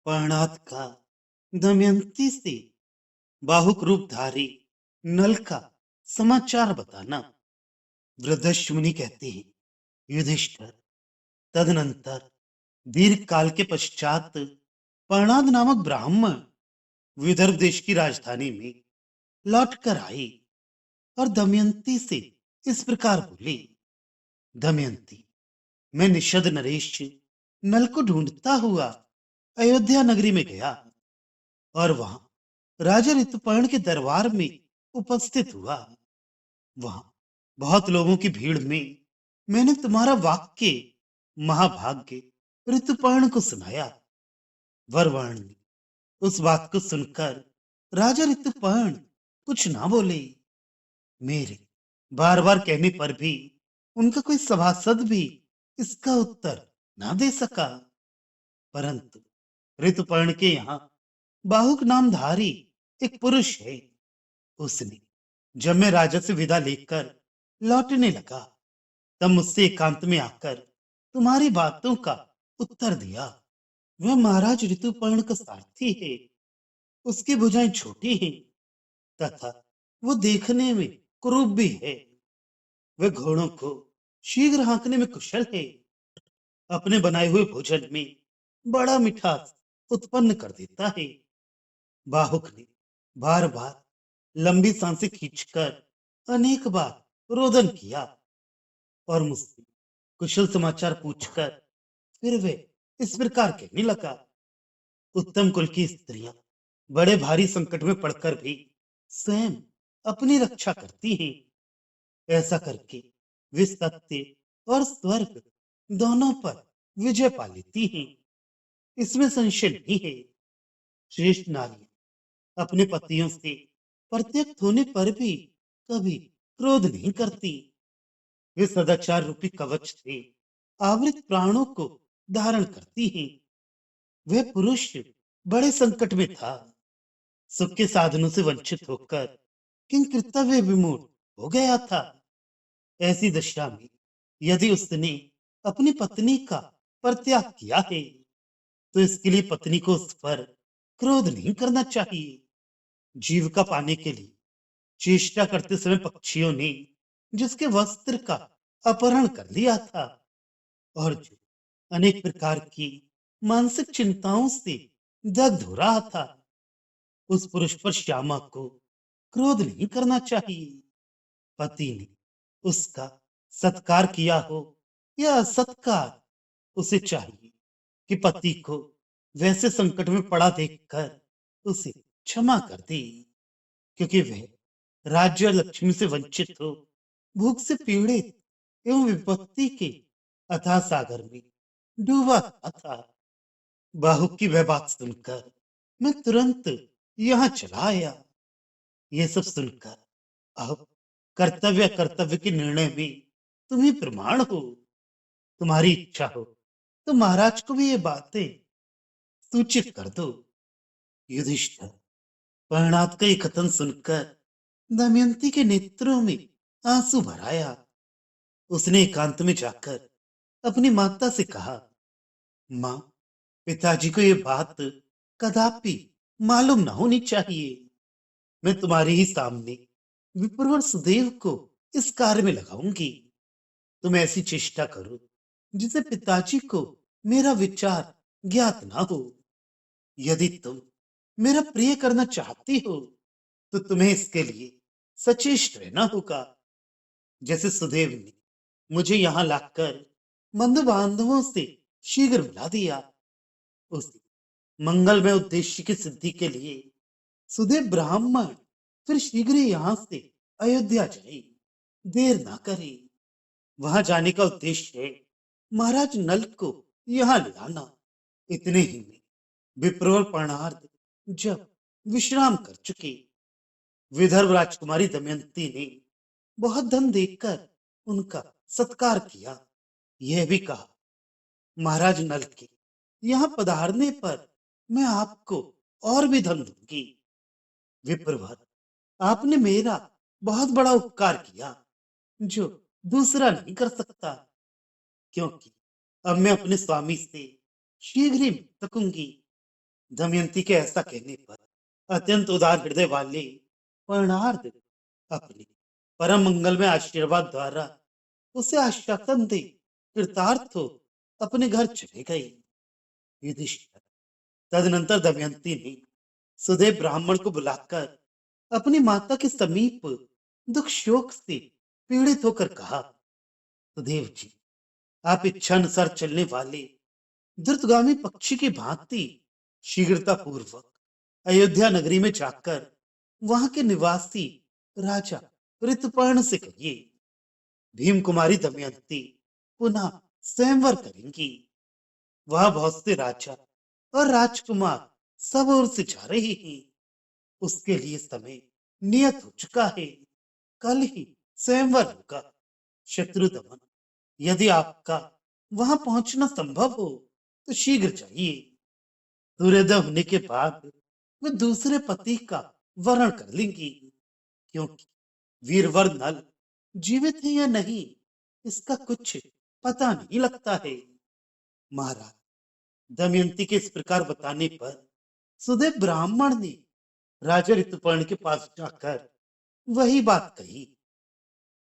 पर्णात का दमयंती से बाहुक रूपधारी नल का समाचार बताना। वृद्धश्मुनि कहते हैं, युधिष्ठिर, तदनंतर दीर्घ काल के पश्चात पर्णाद नामक ब्राह्मण विदर्भ देश की राजधानी में लौट कर आई और दमयंती से इस प्रकार बोली। दमयंती, मैं निषद नरेश नल को ढूंढता हुआ अयोध्या नगरी में गया और वहां राजा ऋतुपर्ण के दरबार में उपस्थित हुआ। वहां बहुत लोगों की भीड़ में मैंने तुम्हारा वाक्य महाभाग्य ऋतुपर्ण को सुनाया। वरवर्ण ने उस बात को सुनकर राजा ऋतुपर्ण कुछ ना बोले। मेरे बार बार कहने पर भी उनका कोई सभासद भी इसका उत्तर ना दे सका। परंतु ऋतुपर्ण के यहाँ बाहुक नामधारी एक पुरुष है। उसने जब मैं राजा से विदा लेकर लौटने लगा, तब मुझसे एकांत में आकर तुम्हारी बातों का उत्तर दिया। वह महाराज ऋतुपर्ण का सारथी है। उसकी भुजाएं छोटी हैं तथा वो देखने में कुरूप भी है। वह घोड़ों को शीघ्र हाँकने में कुशल है। अपने बनाए हुए भोजन में बड़ा मिठास उत्पन्न कर देता है। बाहुक ने बार बार लंबी सांसें खींचकर अनेक बार रोदन किया और मुझसे कुशल समाचार पूछकर फिर वे इस प्रकार कहने लगा। उत्तम कुल की स्त्रियां बड़े भारी संकट में पड़कर भी स्वयं अपनी रक्षा करती हैं। ऐसा करके वे सत्य और स्वर्ग दोनों पर विजय पा लेती हैं। इसमें संशय नहीं है। श्रेष्ठ नारियां अपने पतियों से प्रत्यक्त होने पर भी कभी क्रोध नहीं करती। वे सदाचार रूपी कवच से आवृत प्राणों को धारण करती हैं। वह पुरुष बड़े संकट में था। सुख के साधनों से वंचित होकर किंग कर्तव्य विमूढ़ हो गया था। ऐसी दशा में यदि उसने अपनी पत्नी का परित्याग किया है, तो इसके लिए पत्नी को उस पर क्रोध नहीं करना चाहिए। जीविका पाने के लिए चेष्टा करते समय पक्षियों ने जिसके वस्त्र का अपहरण कर लिया था और जो अनेक प्रकार की मानसिक चिंताओं से दग्ध हो रहा था, उस पुरुष पर श्यामा को क्रोध नहीं करना चाहिए। पति ने उसका सत्कार किया हो या असत्कार, उसे चाहिए कि पति को वैसे संकट में पड़ा देखकर उसे क्षमा कर दे, क्योंकि वह राज्य और लक्ष्मी से वंचित हो भूख से पीड़ित एवं विपत्ति के अथाह सागर में डूबा था। बाहुक की वह बात सुनकर मैं तुरंत यहाँ चला आया। ये सब सुनकर अब कर्तव्य कर्तव्य के निर्णय में तुम ही प्रमाण हो। तुम्हारी इच्छा हो तो महाराज को भी ये बातें सूचित कर दो। युधिष्ठिर, परिणात का ये कथन सुनकर दमयंती के नेत्रों में आंसू भर आया। उसने एकांत में जाकर अपनी माता से कहा, माँ, पिताजी को ये बात कदापि मालूम ना होनी चाहिए। मैं तुम्हारे ही सामने विप्रवर सुदेव को इस कार्य में लगाऊंगी। तुम ऐसी चेष्टा करो जिसे पिताजी को मेरा विचार ज्ञात ना हो। यदि तुम मेरा प्रिय करना चाहती हो, तो तुम्हें इसके लिए सचेष्ट रहना होगा। जैसे सुदेव ने मुझे यहाँ लाकर बंधु बांधवों से शीघ्र मिला दिया, उसी मंगलमय उद्देश्य की सिद्धि के लिए सुदेव ब्राह्मण फिर शीघ्र ही यहाँ से अयोध्या जाए, देर ना करे। वहां जाने का उद्देश्य है महाराज नल को यहाँ ले आना। इतने ही में विप्र परणार्थ जब विश्राम कर चुके, विदर्भ राजकुमारी दमयंती ने बहुत धन देकर उनका सत्कार किया। यह भी कहा, महाराज नल के यहाँ पधारने पर मैं आपको और भी धन दूंगी। विप्रवर, आपने मेरा बहुत बड़ा उपकार किया जो दूसरा नहीं कर सकता, क्योंकि अब मैं अपने स्वामी से शीघ्र ही मिल सकूंगी। दमयंती के ऐसा कहने पर अत्यंत उदार हृदय वाले पर्णार्ध अपने परम मंगल में आशीर्वाद द्वारा उसे आश्वासन दे कृतार्थ हो अपने घर चले गए। युधिष्ठिर तदनंतर दमयंती ने सुदेव ब्राह्मण को बुलाकर अपनी माता के समीप दुख शोक से पीड़ित होकर कहा, सुदेव जी, आप इच्छा अनुसार चलने वाले द्रुतगामी पक्षी की भांति शीघ्रता पूर्वक अयोध्या नगरी में जाकर वहां के निवासी राजा ऋतुपर्ण से कहिए, भीम कुमारी दमयंती पुनः स्वयंवर करेंगी। वह बहुत से राजा और राजकुमार सब ओर से जा रहे हैं। उसके लिए समय नियत हो चुका है। कल ही स्वयंवर होगा। शत्रु दमन, यदि आपका वहां पहुंचना संभव हो तो शीघ्र जाइए। सूर्योदय होने के बाद वे दूसरे पति का वरण कर लेंगी, क्योंकि वीरवर नल जीवित है या नहीं इसका कुछ पता नहीं लगता है। महाराज, दमयंती के इस प्रकार बताने पर सुदेव ब्राह्मण ने राजा ऋतुपर्ण के पास जाकर वही बात कही।